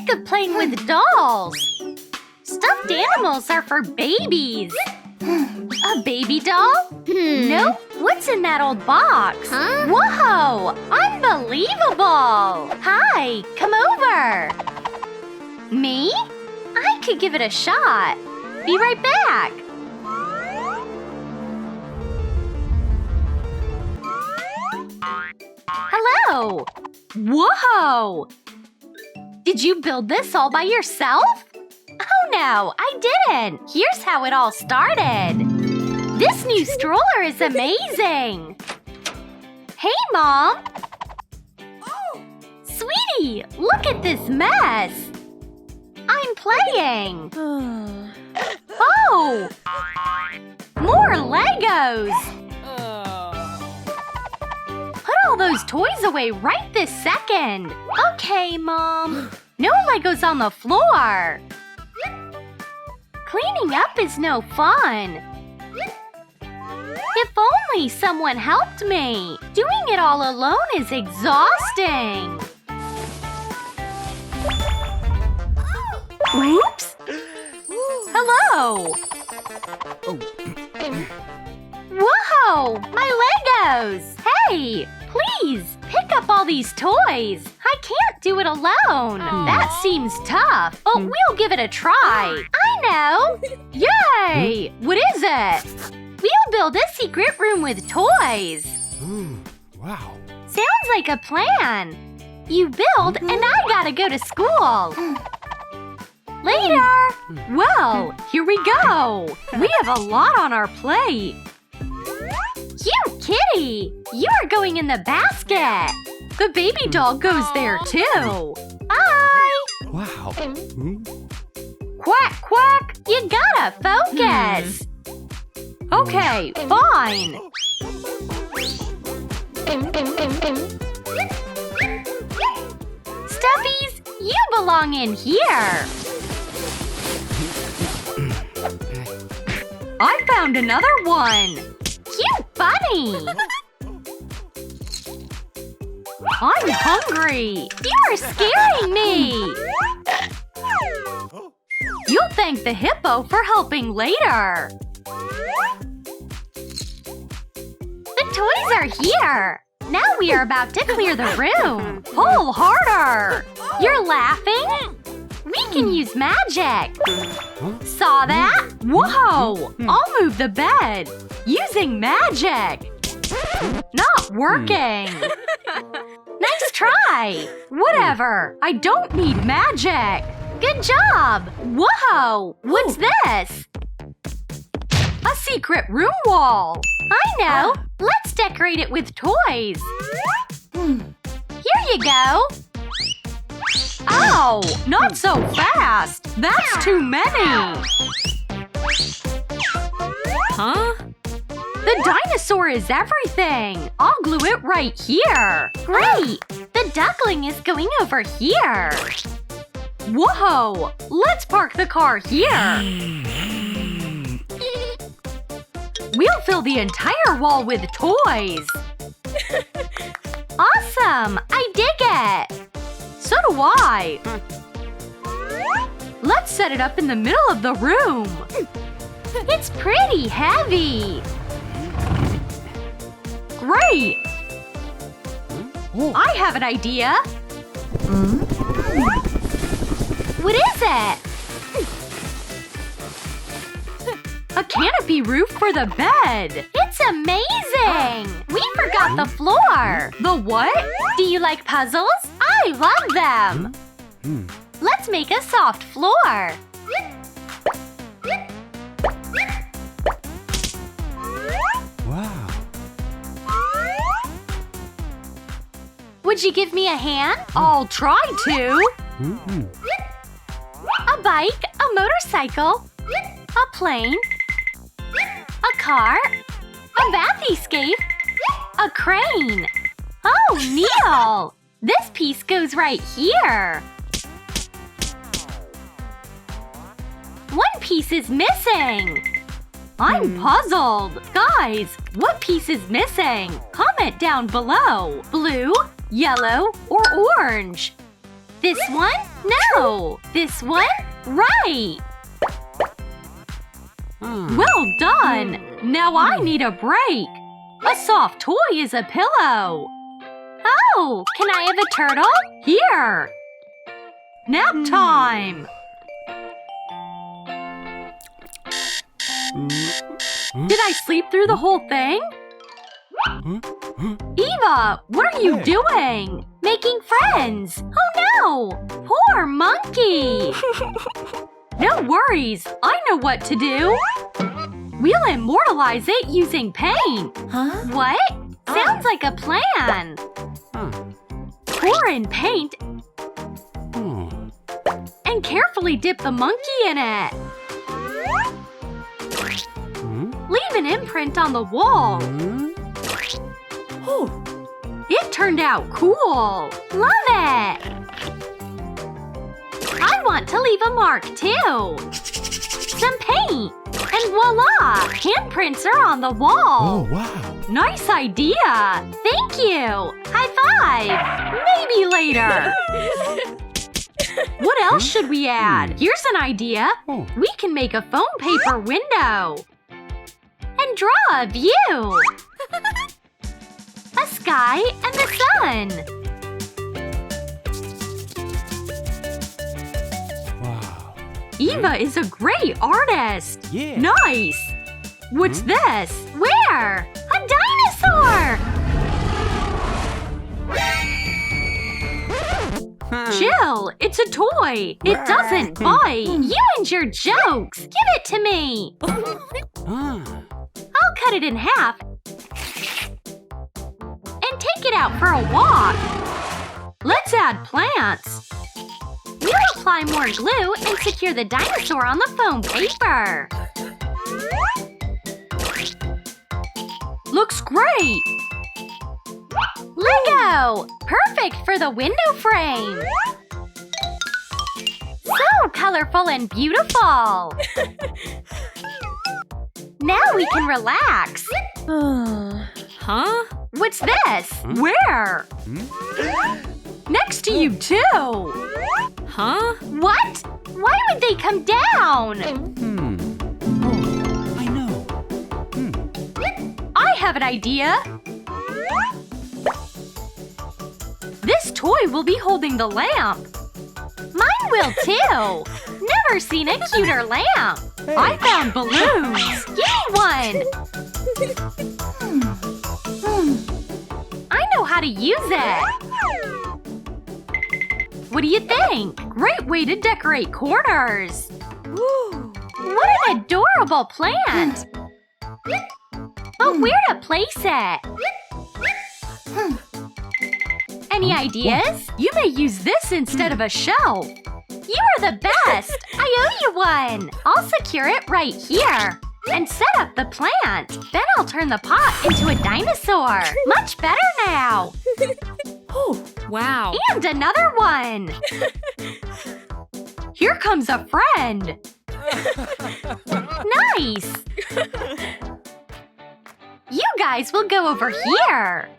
sick of playing with dolls. Stuffed animals are for babies. A baby doll? Nope. What's in that old box? Whoa! Unbelievable! Hi, come over. Me? I could give it a shot. Be right back. Hello! Whoa! Did you build this all by yourself? Oh no, I didn't! Here's how it all started. This new stroller is amazing! Hey, Mom! Sweetie, look at this mess! I'm playing! Oh! More Legos! Put all those toys away right this second! Okay, Mom. No Legos on the floor! Cleaning up is no fun. If only someone helped me! Doing it all alone is exhausting! Oops! Hello! Whoa! My Legos! Hey! Please, pick up all these toys! I can't do it alone! That seems tough, but we'll give it a try! I know! Yay! What is it? We'll build a secret room with toys! Wow. Sounds like a plan! You build and I gotta go to school! Later! Well, here we go! We have a lot on our plate! Cute kitty! You're going in the basket! The baby doll goes there too! Bye! Wow. Quack, quack! You gotta focus! Okay, fine! Stuffies, you belong in here! I found another one! Cute bunny! I'm hungry! You're scaring me! You'll thank the hippo for helping later! The toys are here! Now we are about to clear the room! Pull harder! You're laughing? We can use magic! Saw that? Whoa! I'll move the bed! Using magic! Not working! Nice try! Whatever! I don't need magic! Good job! Whoa! What's this? A secret room wall! I know! Let's decorate it with toys! Here you go! Ow! Not so fast! That's too many! Huh? The dinosaur is everything! I'll glue it right here! Great! The duckling is going over here! Whoa! Let's park the car here! We'll fill the entire wall with toys! Awesome! I dig it! So do I! Let's set it up in the middle of the room! It's pretty heavy! Great! I have an idea! What is it? A canopy roof for the bed! It's amazing! We forgot the floor! The what? Do you like puzzles? I love them! Let's make a soft floor! Wow. Would you give me a hand? I'll try to! A bike, a motorcycle, a plane, a car, a bathyscape, a crane. Oh, Neil! This piece goes right here. One piece is missing. I'm puzzled. Guys, what piece is missing? Comment down below. Blue, yellow, or orange? This one? No! This one? Right! Well done! Now I need a break! A soft toy is a pillow! Oh! Can I have a turtle? Here! Nap time! Did I sleep through the whole thing? Eva, what are you doing? Making friends! Oh no! Poor monkey! No worries, I know what to do! We'll immortalize it using paint! Huh? What? Sounds like a plan! Pour in paint and carefully dip the monkey in it. Leave an imprint on the wall. It turned out cool! Love it! I want to leave a mark too! Some paint! And voila! Handprints are on the wall! Oh, wow. Nice idea! Thank you! High five! Maybe later! What else should we add? Here's an idea! Oh. We can make a foam paper window! And draw a view! A sky and the sun! Wow. Eva is a great artist! Yeah. Nice! What's this? Where? A dinosaur! Jill, it's a toy! It doesn't bite! You and your jokes! Give it to me! I'll cut it in half and take it out for a walk. Let's add plants. We'll apply more glue and secure the dinosaur on the foam paper. Looks great! Lego! Perfect for the window frame! So colorful and beautiful! Now we can relax! Huh? What's this? Where? Next to you, too! Huh? What? Why would they come down? I know. I have an idea! This toy will be holding the lamp. Mine will too! Never seen a cuter lamp! I found balloons! Give me one! I know how to use it! What do you think? Great way to decorate corners! What an adorable plant! But where to place it? Any ideas? You may use this instead of a shelf. You are the best! I owe you one! I'll secure it right here. And set up the plant. Then I'll turn the pot into a dinosaur. Much better now. Wow. And another one. Here comes a friend. Nice! You guys will go over here.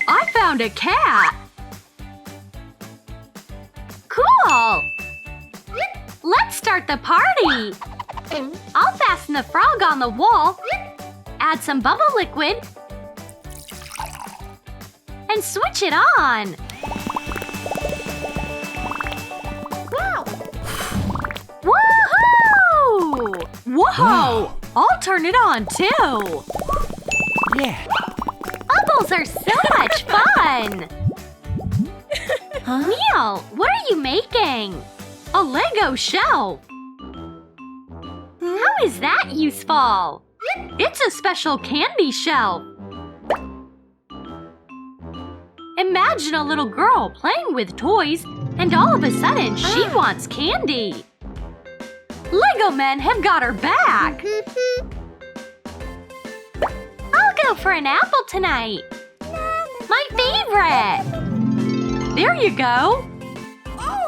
I found a cat! Cool! Let's start the party! I'll fasten the frog on the wall, add some bubble liquid, and switch it on! Woohoo! Whoa! I'll turn it on too! Yeah. Bubbles are so much fun! Neil, what are you making? A Lego shelf! How is that useful? It's a special candy shelf! Imagine a little girl playing with toys, and all of a sudden she wants candy! Lego men have got her back! I'll go for an apple tonight! My favorite! There you go!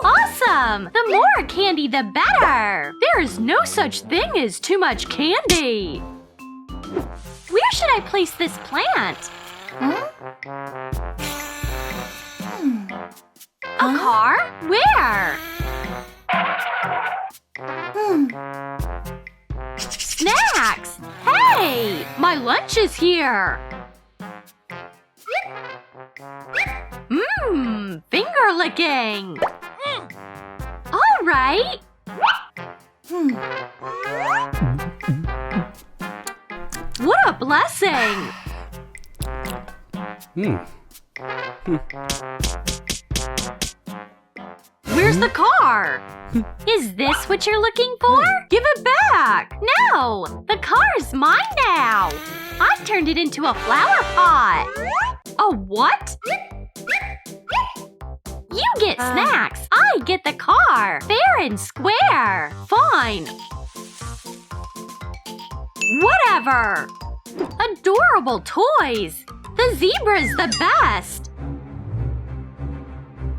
Awesome! The more candy, the better! There is no such thing as too much candy! Where should I place this plant? A car? Where? Snacks! Hey! My lunch is here! Mmm, finger licking! All right! What a blessing! Where's the car? Is this what you're looking for? Give it back! No! The car's mine now! I turned it into a flower pot! A what? You get snacks! I get the car! Fair and square! Fine! Whatever! Adorable toys! The zebra's the best!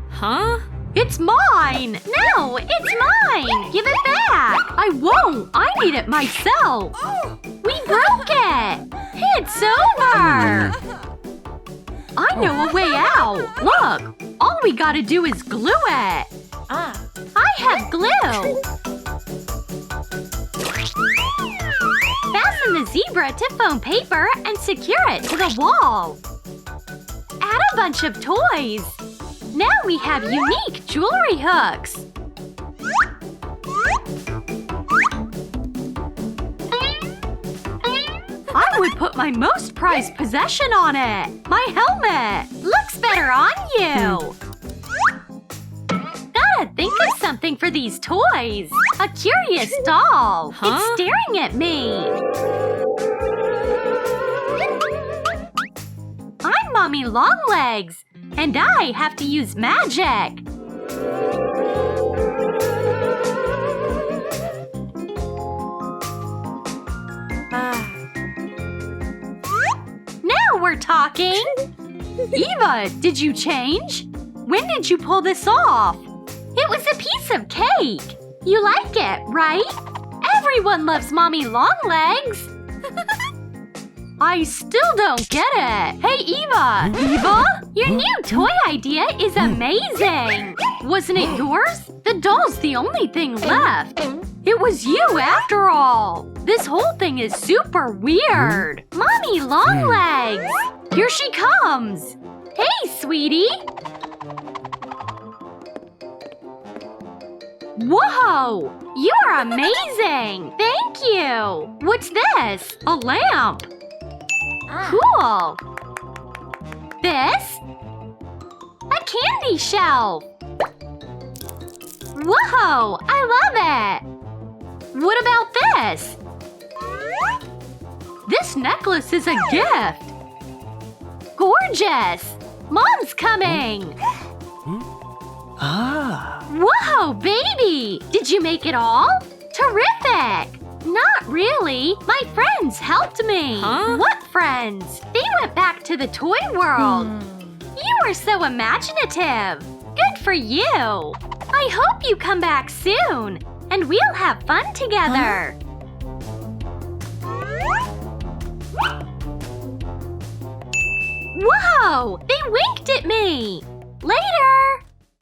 Huh? It's mine! No, it's mine! Give it back! I won't! I need it myself! We broke it! It's over! I know a way out! Look! All we gotta do is glue it! I have glue! Fasten the zebra to foam paper and secure it to the wall. Add a bunch of toys. Now we have unique jewelry hooks. I would put my most prized possession on it. My helmet. Looks better on you. Gotta think of something for these toys. A curious doll. Huh? It's staring at me. I'm Mommy Longlegs, and I have to use magic. Now we're talking. Eva, did you change? When did you pull this off? It was a piece of cake. You like it, right? Everyone loves Mommy Longlegs. I still don't get it. Hey, Eva! Eva? Your new toy idea is amazing! Wasn't it yours? The doll's the only thing left. It was you after all. This whole thing is super weird. Mommy Longlegs! Here she comes. Hey, sweetie! Whoa! You're amazing! Thank you! What's this? A lamp! Cool! This? A candy shelf! Whoa! I love it! What about this? This necklace is a gift! Gorgeous! Mom's coming! Whoa, baby! Did you make it all? Terrific! Not really. My friends helped me. Huh? What friends? They went back to the toy world. You were so imaginative. Good for you. I hope you come back soon, and we'll have fun together. Whoa! They winked at me. Later!